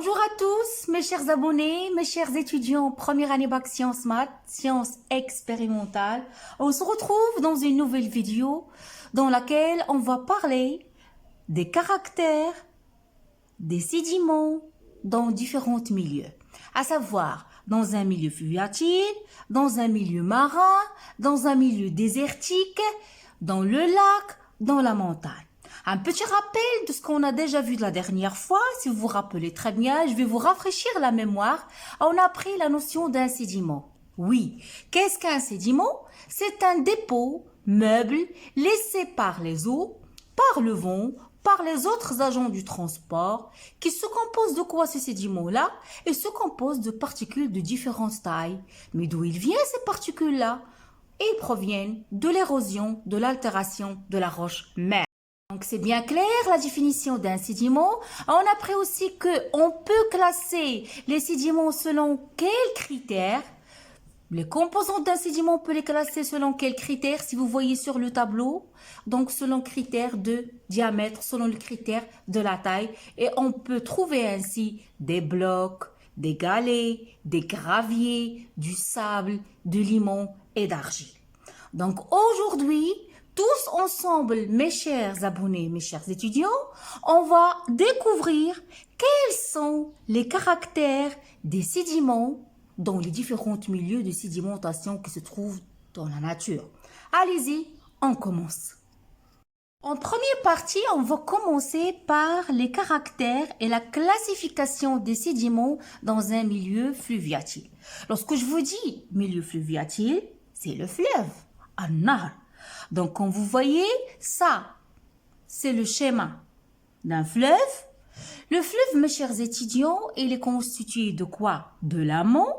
Bonjour à tous, mes chers abonnés, mes chers étudiants, première année bac sciences maths, sciences expérimentales. On se retrouve dans une nouvelle vidéo dans laquelle on va parler des caractères, des sédiments dans différents milieux. À savoir, dans un milieu fluviatile, dans un milieu marin, dans un milieu désertique, dans le lac, dans la montagne. Un petit rappel de ce qu'on a déjà vu de la dernière fois. Si vous vous rappelez très bien, je vais vous rafraîchir la mémoire. On a appris la notion d'un sédiment. Oui, qu'est-ce qu'un sédiment? C'est un dépôt, meuble, laissé par les eaux, par le vent, par les autres agents du transport, qui se compose de quoi ces sédiments-là? Ils se composent de particules de différentes tailles. Mais d'où ils viennent ces particules-là? Ils proviennent de l'érosion, de l'altération de la roche-mère. Donc c'est bien clair la définition d'un sédiment. On a appris aussi qu'on peut classer les sédiments selon quels critères. Les composants d'un sédiment, on peut les classer selon quels critères, si vous voyez sur le tableau. Donc selon le critère de diamètre, selon le critère de la taille. Et on peut trouver ainsi des blocs, des galets, des graviers, du sable, du limon et d'argile. Donc aujourd'hui, tous ensemble, mes chers abonnés, mes chers étudiants, on va découvrir quels sont les caractères des sédiments dans les différents milieux de sédimentation qui se trouvent dans la nature. Allez-y, on commence. En première partie, on va commencer par les caractères et la classification des sédiments dans un milieu fluviatile. Lorsque je vous dis milieu fluviatile, c'est le fleuve, an-Nahr. Donc, comme vous voyez, ça, c'est le schéma d'un fleuve. Le fleuve, mes chers étudiants, il est constitué de quoi? De l'amont.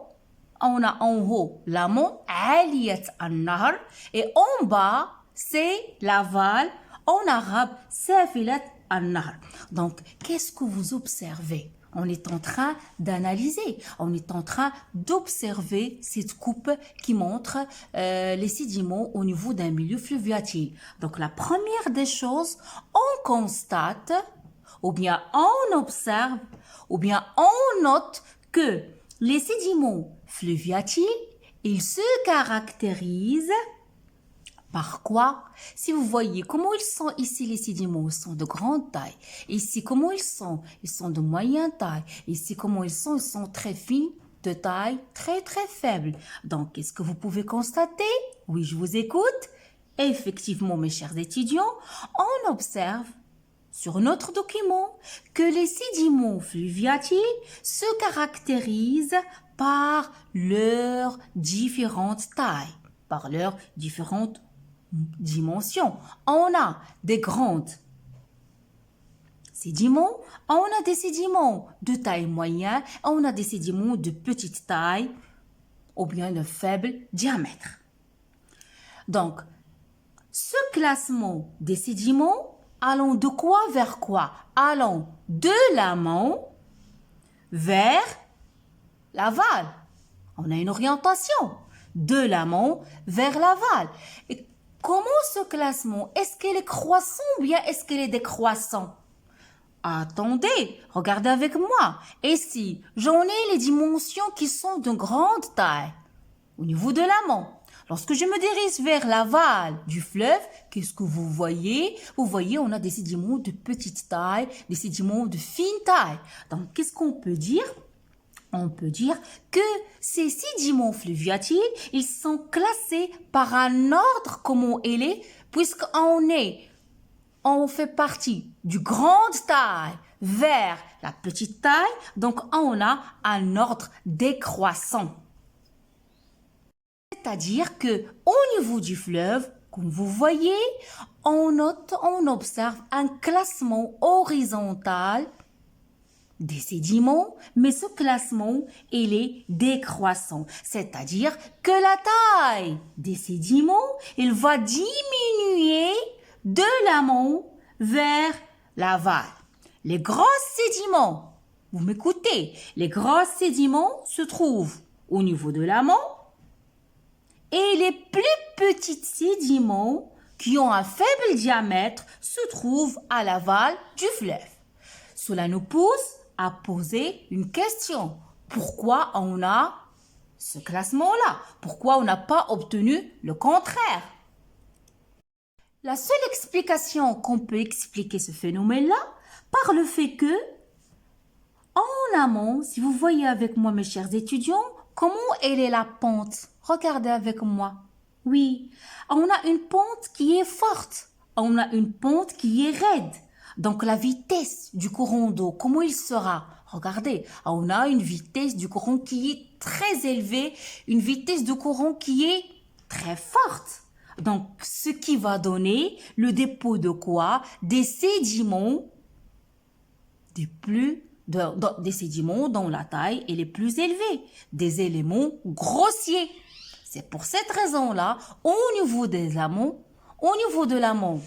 On a en haut l'amont, Aliyat an-Nahr. Et en bas, c'est l'aval. En arabe, Safilat an-Nahr. Donc, qu'est-ce que vous observez? On est en train d'analyser, on est en train d'observer cette coupe qui montre les sédiments au niveau d'un milieu fluviatile. Donc la première des choses, on constate, ou bien on observe, ou bien on note que les sédiments fluviatiles, ils se caractérisent par quoi? Si vous voyez comment ils sont ici, les sédiments, ils sont de grande taille. Ici, comment ils sont? Ils sont de moyenne taille. Ici, comment ils sont? Ils sont très fins, de taille très très faible. Donc, est-ce que vous pouvez constater? Oui, je vous écoute. Effectivement, mes chers étudiants, on observe sur notre document que les sédiments fluviatiles se caractérisent par leurs différentes tailles, par leurs différentes dimensions. On a des grandes sédiments, on a des sédiments de taille moyenne, on a des sédiments de petite taille ou bien de faible diamètre. Donc, ce classement des sédiments, allons de quoi vers quoi? Allons de l'amont vers l'aval. On a une orientation de l'amont vers l'aval. Et comment ce classement? Est-ce qu'il est croissant ou bien est-ce qu'il est décroissant? Attendez, regardez avec moi. Ici, j'en ai les dimensions qui sont de grande taille au niveau de l'amont. Lorsque je me dirige vers l'aval du fleuve, qu'est-ce que vous voyez? Vous voyez, on a des sédiments de petite taille, des sédiments de fine taille. Donc, qu'est-ce qu'on peut dire? On peut dire que ces sédiments fluviatiles, ils sont classés par un ordre comment il est, on fait partie du grande taille vers la petite taille, donc on a un ordre décroissant. C'est-à-dire que au niveau du fleuve, comme vous voyez, on observe un classement horizontal des sédiments, mais ce classement, il est décroissant. C'est-à-dire que la taille des sédiments, il va diminuer de l'amont vers l'aval. Les gros sédiments, vous m'écoutez, les gros sédiments se trouvent au niveau de l'amont et les plus petits sédiments qui ont un faible diamètre se trouvent à l'aval du fleuve. Cela nous pousse à poser une question. Pourquoi on a ce classement-là? Pourquoi on n'a pas obtenu le contraire? La seule explication qu'on peut expliquer ce phénomène-là, par le fait que, en amont, si vous voyez avec moi mes chers étudiants, comment elle est la pente? Regardez avec moi. Oui, on a une pente qui est forte. On a une pente qui est raide. Donc la vitesse du courant d'eau, comment il sera? Regardez, on a une vitesse du courant qui est très élevée, une vitesse de courant qui est très forte. Donc ce qui va donner le dépôt de quoi? Des sédiments, des sédiments dont la taille est plus élevée, des éléments grossiers. C'est pour cette raison-là, au niveau des amont, au niveau de l'amont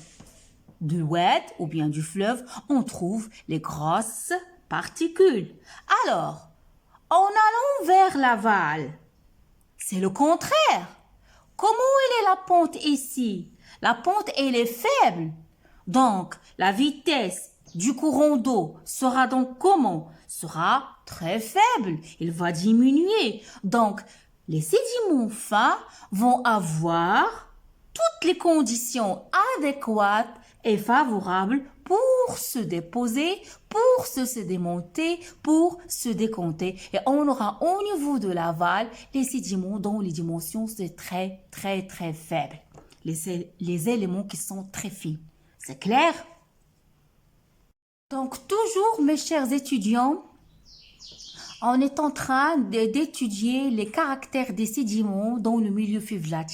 du oued ou bien du fleuve, on trouve les grosses particules. Alors, en allant vers l'aval, c'est le contraire. Comment elle est la pente ici? La pente, elle est faible. Donc, la vitesse du courant d'eau sera donc comment? Sera très faible. Il va diminuer. Donc, les sédiments fins vont avoir toutes les conditions adéquates et favorables pour se déposer, pour se sédimenter, pour se décompter. Et on aura au niveau de l'aval les sédiments dont les dimensions sont très faibles. Les éléments qui sont très fins. C'est clair? Donc toujours mes chers étudiants, on est en train d'étudier les caractères des sédiments dans le milieu fluvial.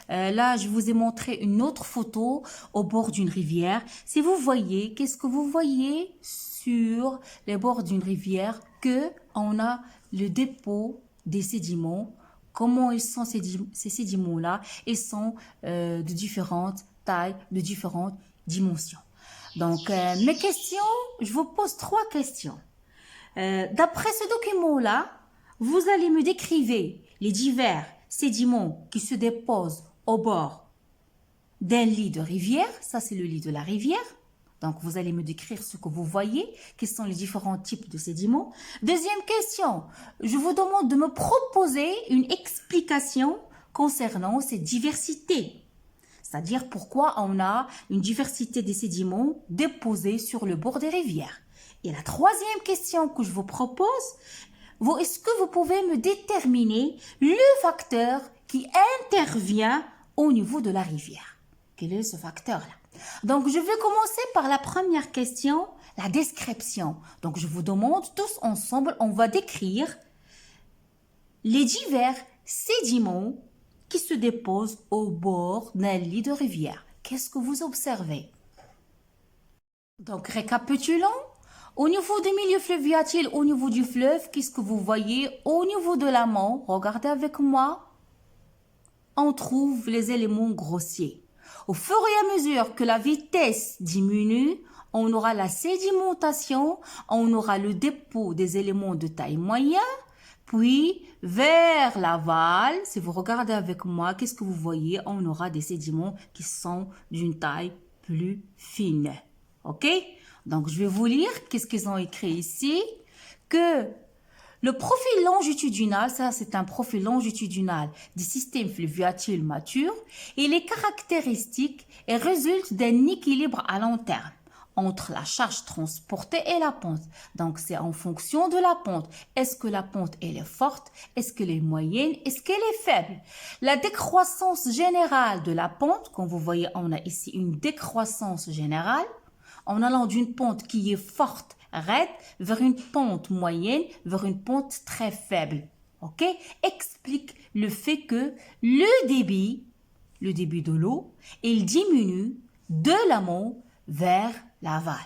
Là, je vous ai montré une autre photo au bord d'une rivière. Si vous voyez, qu'est-ce que vous voyez sur les bords d'une rivière? Que on a le dépôt des sédiments. Comment ils sont ces sédiments-là? Ils sont de différentes tailles, de différentes dimensions. Donc, mes questions, je vous pose 3 questions. D'après ce document-là, vous allez me décrire les divers sédiments qui se déposent au bord d'un lit de rivière. Ça, c'est le lit de la rivière. Donc, vous allez me décrire ce que vous voyez, quels sont les différents types de sédiments. Deuxième question, je vous demande de me proposer une explication concernant ces diversités. C'est-à-dire pourquoi on a une diversité des sédiments déposés sur le bord des rivières. Et la troisième question que je vous propose, est-ce que vous pouvez me déterminer le facteur qui intervient au niveau de la rivière? Quel est ce facteur-là? Donc, je vais commencer par la première question, la description. Donc, je vous demande tous ensemble, on va décrire les divers sédiments qui se déposent au bord d'un lit de rivière. Qu'est-ce que vous observez? Donc, récapitulons. Au niveau du milieu fluvial, au niveau du fleuve, qu'est-ce que vous voyez? Au niveau de l'amont, regardez avec moi, on trouve les éléments grossiers. Au fur et à mesure que la vitesse diminue, on aura la sédimentation, on aura le dépôt des éléments de taille moyenne, puis vers l'aval, si vous regardez avec moi, qu'est-ce que vous voyez? On aura des sédiments qui sont d'une taille plus fine. OK? Donc, je vais vous lire qu'est-ce qu'ils ont écrit ici. Que le profil longitudinal, ça c'est un profil longitudinal du système fluvial mature, et les caractéristiques résultent d'un équilibre à long terme entre la charge transportée et la pente. Donc, c'est en fonction de la pente. Est-ce que la pente, elle est forte? Est-ce qu'elle est moyenne? Est-ce qu'elle est faible? La décroissance générale de la pente, comme vous voyez, on a ici une décroissance générale, en allant d'une pente qui est forte, raide, vers une pente moyenne, vers une pente très faible. OK? Explique le fait que le débit de l'eau, il diminue de l'amont vers l'aval.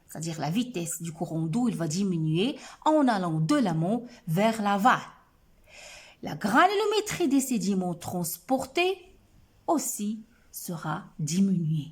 C'est-à-dire la vitesse du courant d'eau, il va diminuer en allant de l'amont vers l'aval. La granulométrie des sédiments transportés aussi sera diminuée.